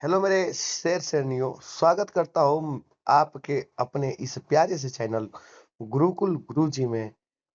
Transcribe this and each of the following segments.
Hello मेरे शेर शेरनियों, स्वागत करता हूँ आपके अपने इस प्यारे से चैनल गुरुकुल गुरुजी में।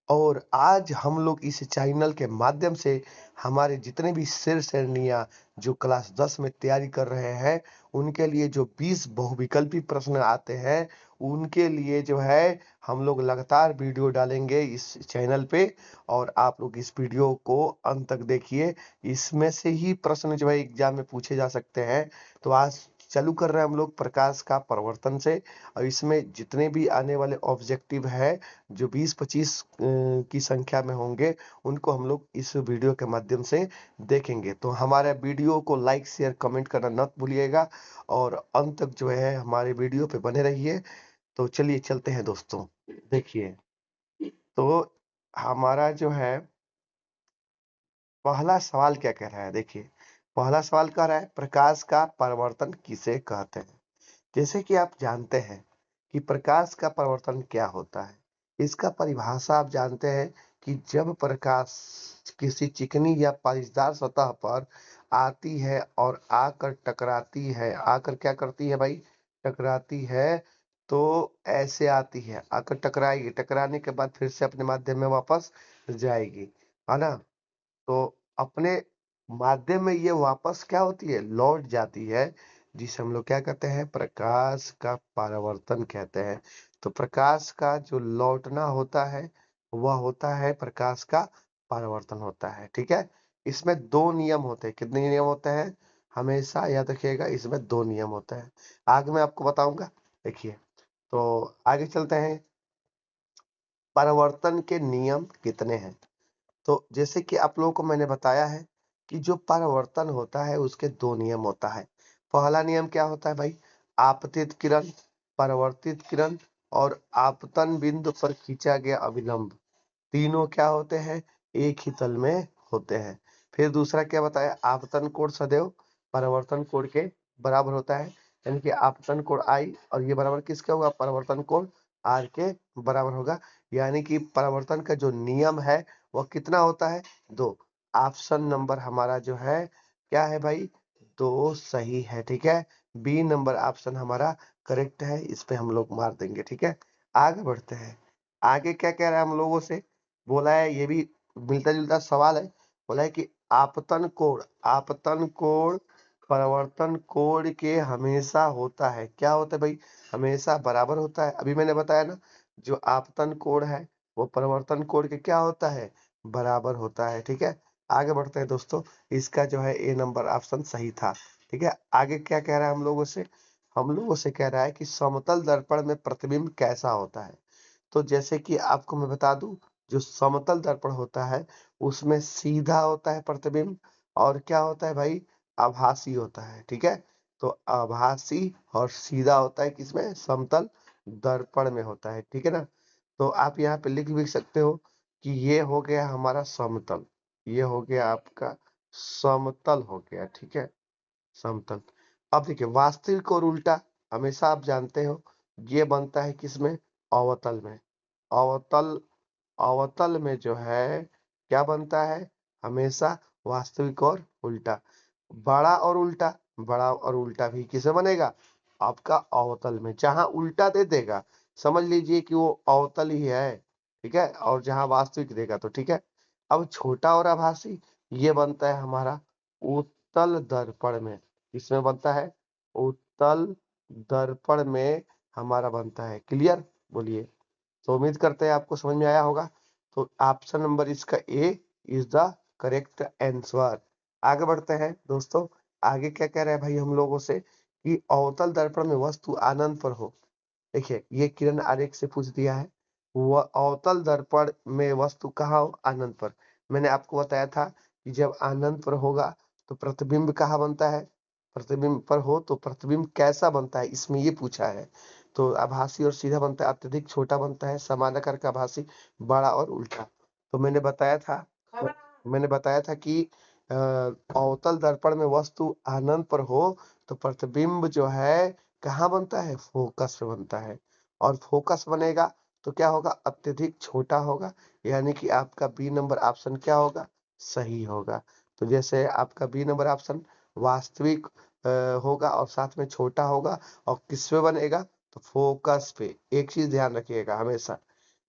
और आज हम लोग इस चैनल के माध्यम से हमारे जितने भी शेर शेरनियाँ जो क्लास 10 में तैयारी कर रहे हैं, उनके लिए जो 20 बहुविकल्पी प्रश्न आते हैं, उनके लिए जो है हम लोग लगातार वीडियो डालेंगे इस चैनल पे। और आप लोग इस वीडियो को अंत तक देखिए। इसमें से ही प्रश्न जो है एग्जाम में पूछे जा सकते हैं। तो आज चालू कर रहे हैं हम लोग प्रकाश का प्रवर्तन से। और इसमें जितने भी आने वाले ऑब्जेक्टिव है जो 20-25 की संख्या में होंगे, उनको हम लोग इस वीडियो के माध्यम से देखेंगे। तो हमारे वीडियो को लाइक शेयर कमेंट करना मत भूलिएगा और अंत तक जो है हमारे वीडियो पे बने रहिए। तो चलिए चलते हैं दोस्तों। देखिए, तो हमारा जो है पहला सवाल क्या कह रहा है। देखिए, पहला सवाल कह रहा है प्रकाश का परावर्तन किसे कहते हैं। जैसे कि आप जानते हैं कि प्रकाश का परावर्तन क्या होता है। इसका परिभाषा आप जानते हैं कि जब प्रकाश किसी चिकनी या पालिशदार सतह पर आती है और आकर टकराती है, आकर क्या करती है भाई, टकराती है। तो ऐसे आती है, आकर टकराएगी, टकराने के बाद फिर से अपने माध्यम में वापस जाएगी, है ना। तो अपने माध्यम में ये वापस क्या होती है, लौट जाती है, जिसे हम लोग क्या कहते हैं, प्रकाश का परावर्तन कहते हैं। तो प्रकाश का जो लौटना होता है वह होता है प्रकाश का परावर्तन होता है। ठीक है, इसमें दो नियम होते हैं। कितने नियम होते हैं, हमेशा याद रखिएगा, इसमें दो नियम होते हैं। आगे मैं आपको बताऊंगा। देखिए, तो आगे चलते हैं। परावर्तन के नियम कितने हैं। तो जैसे कि आप लोगों को मैंने बताया है कि जो परावर्तन होता है उसके दो नियम होता है। पहला नियम क्या होता है भाई, आपतित किरण, परावर्तित किरण और आपतन बिंदु पर खींचा गया अभिलंब, तीनों क्या होते हैं, एक ही तल में होते हैं। फिर दूसरा क्या बताया, आपतन कोण सदैव परावर्तन कोण के बराबर होता है। यानी कि आपतन कोण आई और ये बराबर किसका होगा, परावर्तन कोण आर के बराबर होगा। यानी कि परावर्तन का जो नियम है वह कितना होता है, दो। ऑप्शन नंबर हमारा जो है क्या है भाई, दो सही है। ठीक है, बी नंबर ऑप्शन हमारा करेक्ट है, इस पे हम लोग मार देंगे। ठीक है, आगे बढ़ते हैं। आगे क्या कह रहा है हम लोगों से, बोला है, ये भी मिलता जुलता सवाल है। बोला है कि आपतन कोण परावर्तन कोण के हमेशा होता है, क्या होता है भाई, हमेशा बराबर होता है। अभी मैंने बताया ना, जो आपतन कोण है वो परिवर्तन कोण के क्या होता है, बराबर होता है। ठीक है, आगे बढ़ते हैं दोस्तों। इसका जो है ए नंबर ऑप्शन सही था। ठीक है, आगे क्या कह रहा है हम लोगों से कह रहा है कि समतल दर्पण में प्रतिबिंब कैसा होता है। तो जैसे कि आपको मैं बता दूं, जो समतल दर्पण होता है उसमें सीधा होता है प्रतिबिंब, और क्या होता है भाई, आभासी होता है। ठीक है, तो आभासी और सीधा होता है किसमें, समतल दर्पण में होता है। ठीक है ना। तो आप यहाँ पे लिख भी सकते हो कि ये हो गया हमारा समतल, ये हो गया आपका समतल हो गया। ठीक है, समतल। अब देखिए, वास्तविक और उल्टा हमेशा आप जानते हो ये बनता है किसमें, अवतल में। अवतल अवतल में जो है क्या बनता है, हमेशा वास्तविक और उल्टा। बड़ा और उल्टा, बड़ा और उल्टा भी किसे बनेगा, आपका अवतल में। जहां उल्टा दे देगा समझ लीजिए कि वो अवतल ही है। ठीक है, और जहां वास्तविक देगा तो ठीक है। अब छोटा और आभासी ये बनता है हमारा उत्तल दर्पण में। इसमें बनता है उत्तल दर्पण में हमारा बनता है। क्लियर, बोलिए। तो उम्मीद करते हैं आपको समझ में आया होगा। तो ऑप्शन नंबर इसका ए इज द करेक्ट आंसर। आगे बढ़ते हैं दोस्तों। आगे क्या कह रहा है भाई हम लोगों से कि अवतल दर्पण में वस्तु आनंद पर हो। देखिए, ये किरण आरेख से पूछ दिया है, वह अवतल दर्पण में वस्तु कहाँ हो, आनंद पर। मैंने आपको बताया था कि जब आनंद पर होगा तो प्रतिबिंब कहाँ बनता है, प्रतिबिंब पर हो तो प्रतिबिंब कैसा बनता है, इसमें ये पूछा है। तो आभासी और सीधा बनता है, अत्यधिक छोटा बनता है, समान आकार का आभासी, बड़ा और उल्टा। तो मैंने बताया था कि अवतल दर्पण में वस्तु आनंद पर हो तो प्रतिबिंब जो है कहाँ बनता है, फोकस पे बनता है। और फोकस बनेगा तो क्या होगा, अत्यधिक छोटा होगा। यानी कि आपका बी नंबर ऑप्शन क्या होगा, सही होगा। तो जैसे आपका बी नंबर ऑप्शन वास्तविक होगा और साथ में छोटा होगा और किस पे बनेगा, तो फोकस पे। एक चीज ध्यान रखिएगा हमेशा,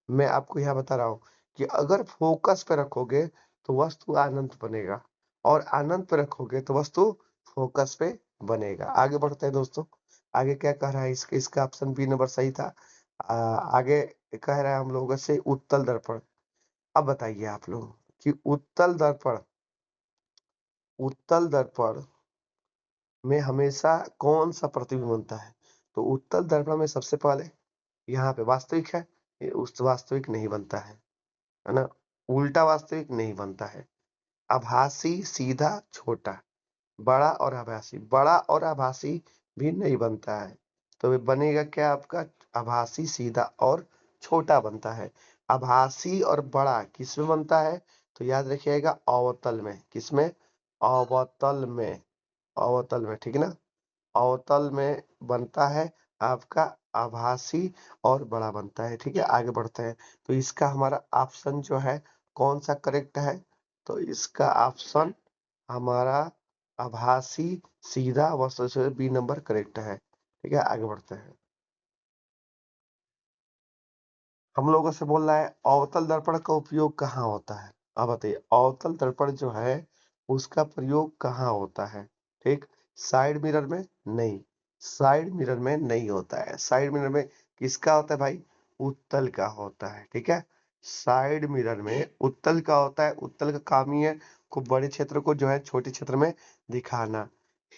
मैं आपको यहाँ बता रहा हूँ कि अगर फोकस पे रखोगे तो वस्तु अनंत बनेगा और अनंत पे रखोगे तो वस्तु फोकस पे बनेगा। आगे बढ़ते हैं दोस्तों, आगे क्या कह रहा है, इसका ऑप्शन बी नंबर सही था। आगे कह रहा है हम लोगों से उत्तल दर्पण। अब बताइए आप लोग कि उत्तल दर्पण में हमेशा कौन सा प्रतिबिंब बनता है। तो उत्तल दर्पण में सबसे पहले यहाँ पे वास्तविक है, ये उस वास्तविक नहीं बनता है ना, उल्टा वास्तविक नहीं बनता है, आभासी, सीधा, छोटा, बड़ा और आभासी, बड़ा और आभासी भी नहीं बनता है। तो ये बनेगा क्या आपका, आभासी, सीधा और छोटा बनता है। आभासी और बड़ा किसमें बनता है, तो याद रखिएगा अवतल में। किसमें, अवतल में, अवतल में, ठीक है ना, अवतल में बनता है आपका आभासी और बड़ा बनता है। ठीक है, आगे बढ़ते हैं। तो इसका हमारा ऑप्शन जो है कौन सा करेक्ट है, तो इसका ऑप्शन हमारा आभासी, सीधा व सबसे बी नंबर करेक्ट है। ठीक है, आगे बढ़ते हैं। हम लोगों से बोल रहा है अवतल दर्पण का उपयोग कहाँ होता है। अब बताइए, अवतल दर्पण जो है उसका प्रयोग कहाँ होता है। ठीक, साइड मिरर में नहीं, साइड मिरर में नहीं होता है। साइड मिरर में किसका होता है भाई, उत्तल का होता है। ठीक है, साइड मिरर में उत्तल का होता है। उत्तल का काम ही है खूब बड़े क्षेत्र को जो है छोटे क्षेत्र में दिखाना।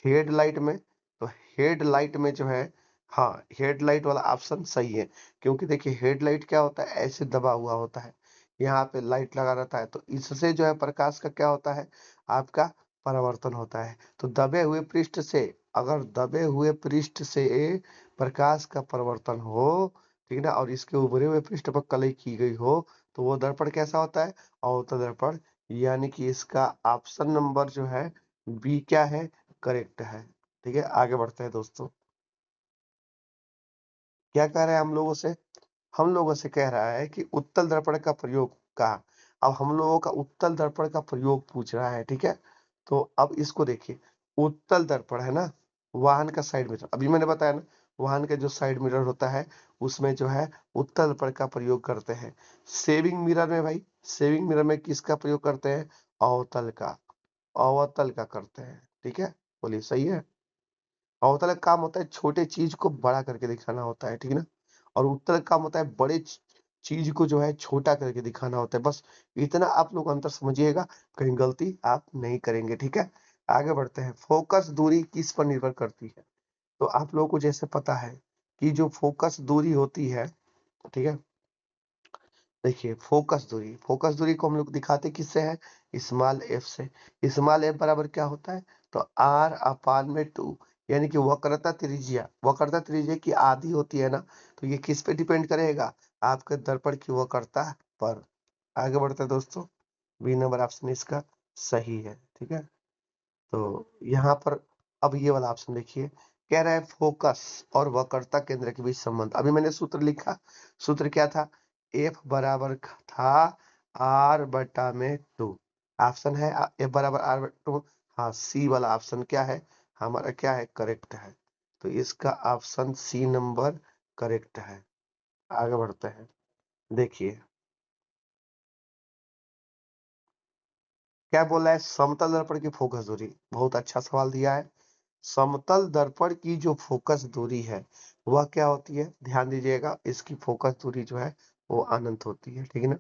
हेडलाइट में, तो हेडलाइट में जो है, हाँ हेडलाइट वाला ऑप्शन सही है, क्योंकि देखिए हेडलाइट क्या होता है, ऐसे दबा हुआ होता है, यहाँ पे लाइट लगा रहता है, तो इससे जो है प्रकाश का क्या होता है, आपका परावर्तन होता है। तो दबे हुए पृष्ठ से, अगर दबे हुए पृष्ठ से प्रकाश का परिवर्तन हो, ठीक है ना, और इसके उभरे हुए पृष्ठ पर कलई की गई हो, तो वो दर्पण कैसा होता है, अवतल दर्पण। यानी कि इसका ऑप्शन नंबर जो है बी क्या है, करेक्ट है। ठीक है, आगे बढ़ते हैं दोस्तों। क्या कह रहे हैं हम लोगों से, हम लोगों से कह रहा है कि उत्तल दर्पण का प्रयोग कहाँ। अब हम लोगों का उत्तल दर्पण का प्रयोग पूछ रहा है। ठीक है, तो अब इसको देखिए, उत्तल दर्पण है ना, वाहन का साइड मिरर, अभी मैंने बताया ना, वाहन का जो साइड मिरर होता है उसमें जो है उत्तल दर्पण का प्रयोग करते हैं। सेविंग मिरर में भाई, सेविंग मिरर में किसका प्रयोग करते हैं, अवतल का, अवतल का करते हैं। ठीक है, बोलिए सही है। अवतल का काम होता है छोटे चीज को बड़ा करके दिखाना होता है, ठीक है ना, और उत्तल का काम होता है बड़े चीज को जो है छोटा करके दिखाना होता है। बस इतना आप लोग अंतर समझिएगा, कहीं गलती आप नहीं करेंगे। ठीक है, आगे बढ़ते हैं। फोकस दूरी किस पर निर्भर करती है। तो आप लोगों को जैसे पता है कि जो फोकस दूरी होती है, ठीक है, देखिए फोकस दूरी को हम लोग दिखाते किससे है, स्मॉल एफ से। स्मॉल एफ बराबर क्या होता है, तो आर अपान में 2, यानी कि वक्रता त्रिज्या की आधी होती है ना, तो ये किस पे डिपेंड करेगा, आपके दर्पण की वक्रता पर। आगे बढ़ते हैं दोस्तों, बी नंबर ऑप्शन इसका सही है। ठीक है, तो यहाँ पर अब ये वाला ऑप्शन देखिए, कह रहा है फोकस और वक्रता केंद्र के बीच संबंध। अभी मैंने सूत्र लिखा, सूत्र क्या था, एफ बराबर था आर बटा में 2। ऑप्शन है एफ बराबर आर बटा 2। हाँ, सी वाला ऑप्शन क्या है, हमारा क्या है, करेक्ट है। तो इसका ऑप्शन सी नंबर करेक्ट है। आगे बढ़ते हैं, देखिए क्या बोला है, समतल दर्पण की फोकस दूरी, बहुत अच्छा सवाल दिया है। समतल दर्पण की जो फोकस दूरी है वह क्या होती है, ध्यान दीजिएगा, इसकी फोकस दूरी जो है वो अनंत होती है। ठीक है ना,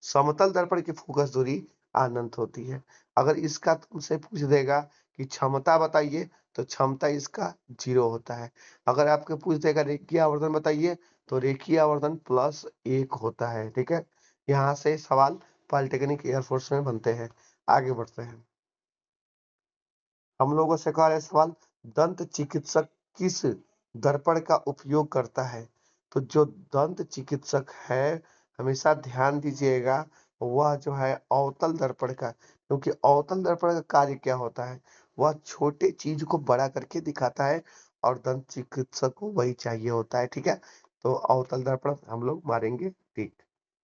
समतल दर्पण की फोकस दूरी अनंत होती है। अगर इसका तुमसे पूछ देगा कि क्षमता बताइए, तो क्षमता इसका 0 होता है। अगर आपके पूछ देगा रेखीय आवर्धन बताइए, तो रेखीय आवर्धन +1 होता है। ठीक है, यहाँ से सवाल पॉलिटेक्निक एयरफोर्स में बनते हैं। आगे बढ़ते हैं, हम लोगों से कहा है सवाल, दंत चिकित्सक किस दर्पण का उपयोग करता है। तो जो दंत चिकित्सक है, हमेशा ध्यान दीजिएगा, वह जो है अवतल दर्पण का, क्योंकि अवतल दर्पण का कार्य क्या होता है, वह छोटे चीज को बड़ा करके दिखाता है और दंत चिकित्सक को वही चाहिए होता है। ठीक है, तो अवतल दर्पण हम लोग मारेंगे ठीक।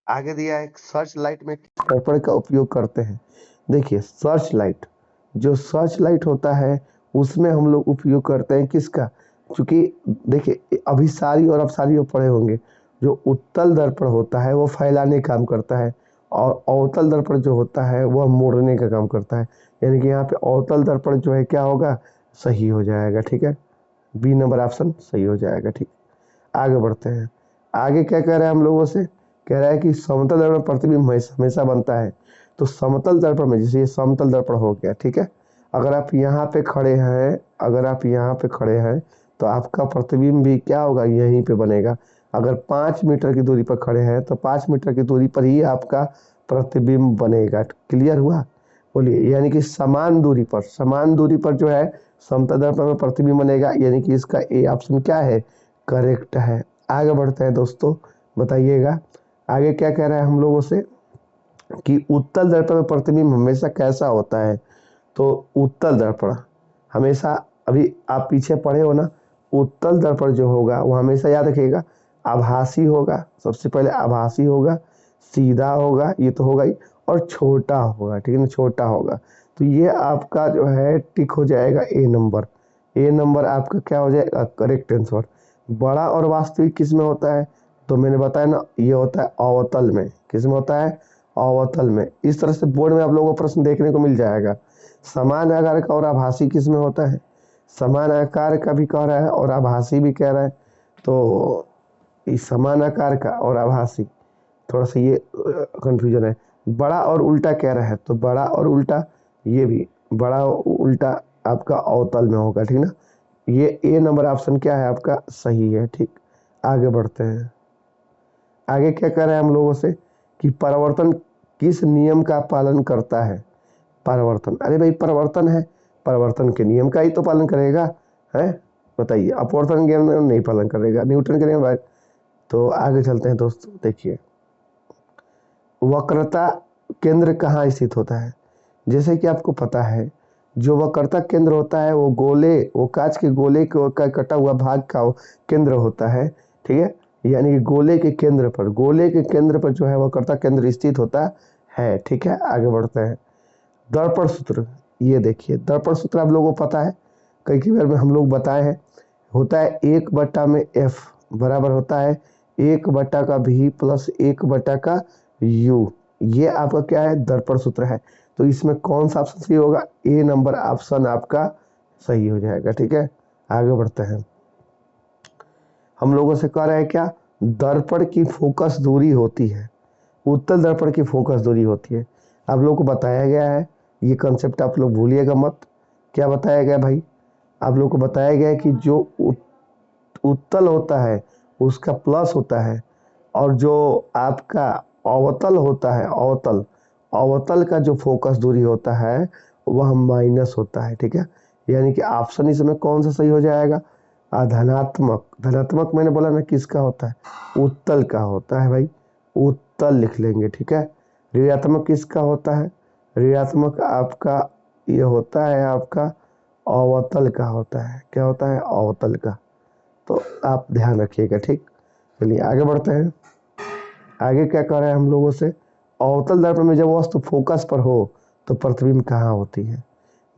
आगे दिया है, सर्च लाइट में किस दर्पण का उपयोग करते हैं। देखिए सर्च लाइट, जो सर्च लाइट होता है उसमें हम लोग उपयोग करते हैं किसका, क्योंकि देखिए अभिसारी और अपसारी पढ़े होंगे। जो उत्तल दर्पण होता है वो फैलाने का काम करता है, और अवतल दर्पण जो होता है वह मोड़ने का काम करता है। यानी कि यहाँ पे अवतल दर्पण जो है क्या होगा, सही हो जाएगा। ठीक है, बी नंबर ऑप्शन सही हो जाएगा। ठीक, आगे बढ़ते हैं। आगे क्या कह रहा है हम लोगों से, कह रहा है कि समतल दर्पण प्रतिबिंब हमेशा बनता है। तो समतल दर्पण में जैसे ये समतल दर्पण हो गया, ठीक है, अगर आप यहाँ पे खड़े हैं, अगर आप यहाँ पे खड़े हैं तो आपका प्रतिबिंब भी क्या होगा, यहीं पे बनेगा। अगर 5 मीटर की दूरी पर खड़े हैं तो 5 मीटर की दूरी पर ही आपका प्रतिबिंब बनेगा। क्लियर हुआ, बोलिए। यानी कि समान दूरी पर जो है समतल दर्पण में प्रतिबिंब बनेगा, यानी कि इसका ए ऑप्शन क्या है, करेक्ट है। आगे बढ़ते हैं दोस्तों, बताइएगा आगे क्या कह रहा है हम लोगों से कि उत्तल दर्पण में प्रतिबिंब हमेशा कैसा होता है। तो उत्तल दर्पण हमेशा, अभी आप पीछे पढ़े हो ना, उत्तल दर्पण जो होगा वो हमेशा याद रखिएगा आभासी होगा। सबसे पहले आभासी होगा, सीधा होगा, ये तो होगा ही, और छोटा होगा। ठीक है ना, छोटा होगा। तो ये आपका जो है टिक हो जाएगा ए नंबर। ए नंबर आपका क्या हो जाएगा, करेक्ट आंसर। बड़ा और वास्तविक किस में होता है, तो मैंने बताया ना, ये होता है अवतल में। किस में होता है, अवतल में। इस तरह से बोर्ड में आप लोगों को प्रश्न देखने को मिल जाएगा। समान आकार का और आभासी किस में होता है, समान आकार का भी कह रहा है और आभासी भी कह रहा है। तो इस समान आकार का और आभासी, थोड़ा सा ये कंफ्यूजन है। बड़ा और उल्टा कह रहा है, तो बड़ा और उल्टा, ये भी बड़ा उल्टा आपका अवतल में होगा। ठीक ना, ये ए नंबर ऑप्शन क्या है आपका, सही है। ठीक, आगे बढ़ते हैं। आगे क्या कह रहे हैं हम लोगों से कि परावर्तन किस नियम का पालन करता है। परिवर्तन, अरे भाई परिवर्तन है, परिवर्तन के नियम का ही तो पालन करेगा, है। बताइए, अपवर्तन के नियम नहीं पालन करेगा, न्यूटन के नियम भाई। तो आगे चलते हैं दोस्तों, देखिए वक्रता केंद्र कहाँ स्थित होता है। जैसे कि आपको पता है जो वक्रता केंद्र होता है वो गोले, वो कांच के गोले का कटा हुआ भाग का केंद्र होता है। ठीक है, यानी कि गोले के केंद्र पर जो है वक्रता केंद्र स्थित होता है। ठीक है, आगे बढ़ते हैं। दर्पण सूत्र, ये देखिए दर्पण सूत्र आप लोगों को पता है, कई बार में हम लोग बताए हैं। होता है 1/f बराबर होता है 1 का v प्लस 1 का u। ये आपका क्या है, दर्पण सूत्र है। तो इसमें कौन सा ऑप्शन सही होगा, ए नंबर ऑप्शन आपका सही हो जाएगा। ठीक है, आगे बढ़ते हैं। हम लोगों से कह रहे हैं क्या, दर्पण की फोकस दूरी होती है, उत्तल दर्पण की फोकस दूरी होती है। आप लोगों को बताया गया है, ये कंसेप्ट आप लोग भूलिएगा मत। क्या बताया गया भाई, आप लोग को बताया गया है कि जो उत्तल होता है उसका प्लस होता है, और जो आपका अवतल होता है, अवतल का जो फोकस दूरी होता है वह माइनस होता है। ठीक है, यानी कि ऑप्शन इसमें कौन सा सही हो जाएगा, धनात्मक। धनात्मक मैंने बोला ना किसका होता है, उत्तल का होता है भाई, उत्तल लिख लेंगे। ठीक है, ऋणात्मक किसका होता है, ऋणात्मक आपका ये होता है आपका अवतल का होता है। क्या होता है, अवतल का। तो आप ध्यान रखिएगा। ठीक, चलिए आगे बढ़ते हैं। आगे क्या कह रहे हैं हम लोगों से, अवतल दर्पण में जब वस्तु फोकस पर हो तो प्रतिबिंब कहाँ होती है।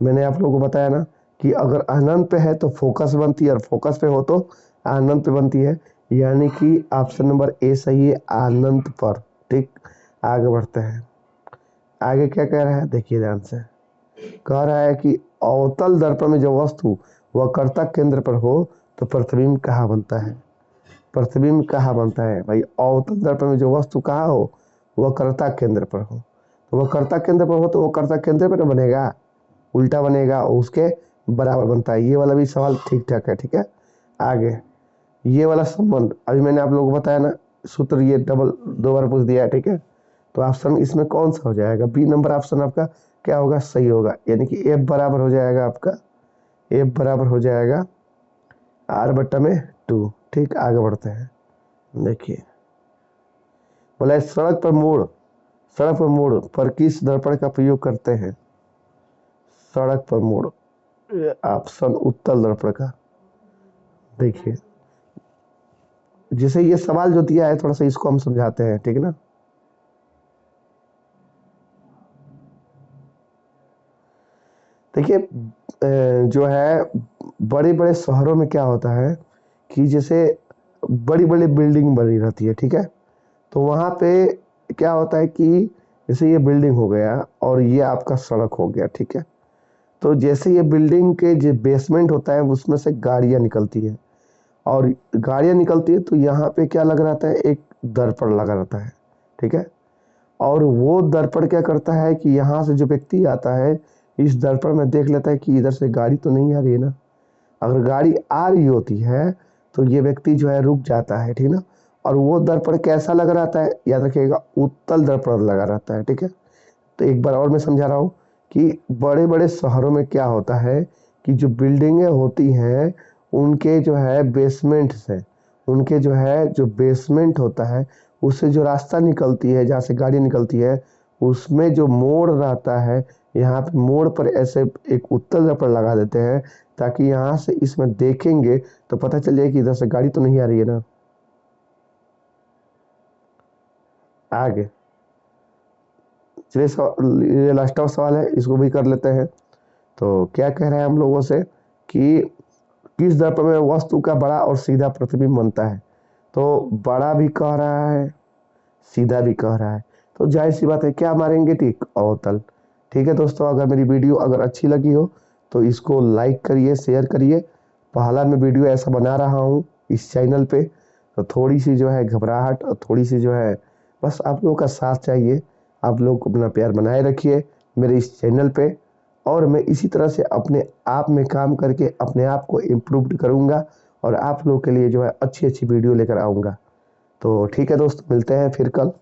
मैंने आप लोगों को बताया ना कि अगर अनंत पे है तो फोकस बनती है, और फोकस पे हो तो अनंत पे बनती है। यानी कि ऑप्शन नंबर ए सही है, अनंत पर। ठीक, आगे बढ़ते हैं। आगे क्या कह रहा है, देखिए ध्यान से। कह रहा है कि अवतल दर्पण में जो वस्तु वक्रता केंद्र पर हो तो प्रतिबिंब कहाँ बनता है। प्रतिबिंब कहाँ बनता है भाई, अवतल दर्पण में जो वस्तु कहाँ हो, वक्रता केंद्र पर हो। तो वक्रता केंद्र पर हो तो वक्रता केंद्र पर बनेगा, उल्टा बनेगा, उसके बराबर बनता है। ये वाला भी सवाल ठीक ठाक है। ठीक है, आगे ये वाला संबंध अभी मैंने आप लोगों को बताया ना, सूत्र ये डबल 2 बार पूछ दिया है। ठीक है, तो ऑप्शन इसमें कौन सा हो जाएगा, बी नंबर ऑप्शन आपका क्या होगा, सही होगा। यानी कि एफ बराबर हो जाएगा आपका, एफ बराबर हो जाएगा r/2। ठीक, आगे बढ़ते हैं। देखिए बोला सड़क पर मोड़ पर किस दर्पण का प्रयोग करते हैं। सड़क पर मोड़, ऑप्शन उत्तल दर्पण का। देखिए जैसे ये सवाल जो दिया है थोड़ा सा इसको हम समझाते हैं। ठीक है ना, देखिए जो है बड़े बड़े शहरों में क्या होता है कि जैसे बड़ी बड़ी बिल्डिंग बनी रहती है, ठीक है। तो वहाँ पे क्या होता है कि जैसे ये बिल्डिंग हो गया और ये आपका सड़क हो गया, ठीक है। तो जैसे ये बिल्डिंग के जो बेसमेंट होता है उसमें से गाड़ियाँ निकलती है, और गाड़ियाँ निकलती है तो यहाँ पे क्या लगा रहता है, एक दर्पण लगा रहता है, ठीक है। और वो दर्पण क्या करता है कि यहाँ से जो व्यक्ति आता है इस दर्पण में देख लेता है कि इधर से गाड़ी तो नहीं आ रही है ना। अगर गाड़ी आ रही होती है तो ये व्यक्ति जो है रुक जाता है, ठीक ना। और वो दर्पण कैसा लगा रहता है, याद रखिएगा, उत्तल दर्पण लगा रहता है, ठीक है। तो एक बार और मैं समझा रहा हूँ कि बड़े बड़े शहरों में क्या होता है कि जो बिल्डिंगें होती हैं उनके जो है बेसमेंट से, उनके जो है जो बेसमेंट होता है उससे जो रास्ता निकलती है जहाँ से गाड़ी निकलती है उसमें जो मोड़ रहता है, यहाँ पे मोड़ पर ऐसे एक उत्तल दर्पण लगा देते हैं ताकि यहाँ से इसमें देखेंगे तो पता चल जाए कि इधर से गाड़ी तो नहीं आ रही है ना। आगे चलिए, ये लास्ट का सवाल है, इसको भी कर लेते हैं। तो क्या कह रहे हैं हम लोगों से कि किस दर्पण में वस्तु का बड़ा और सीधा प्रतिबिंब बनता है। तो बड़ा भी कह रहा है, सीधा भी कह रहा है, तो जाहिर सी बात है क्या मारेंगे, टिक, अवतल। ठीक है दोस्तों, अगर मेरी वीडियो अगर अच्छी लगी हो तो इसको लाइक करिए, शेयर करिए। पहला मैं वीडियो ऐसा बना रहा हूँ इस चैनल पे, तो थोड़ी सी जो है घबराहट और थोड़ी सी जो है बस आप लोगों का साथ चाहिए। आप लोग अपना प्यार बनाए रखिए मेरे इस चैनल पे, और मैं इसी तरह से अपने आप में काम करके अपने आप को इम्प्रूव करूँगा और आप लोगों के लिए जो है अच्छी अच्छी वीडियो लेकर आऊँगा। तो ठीक है दोस्त, मिलते हैं फिर कल।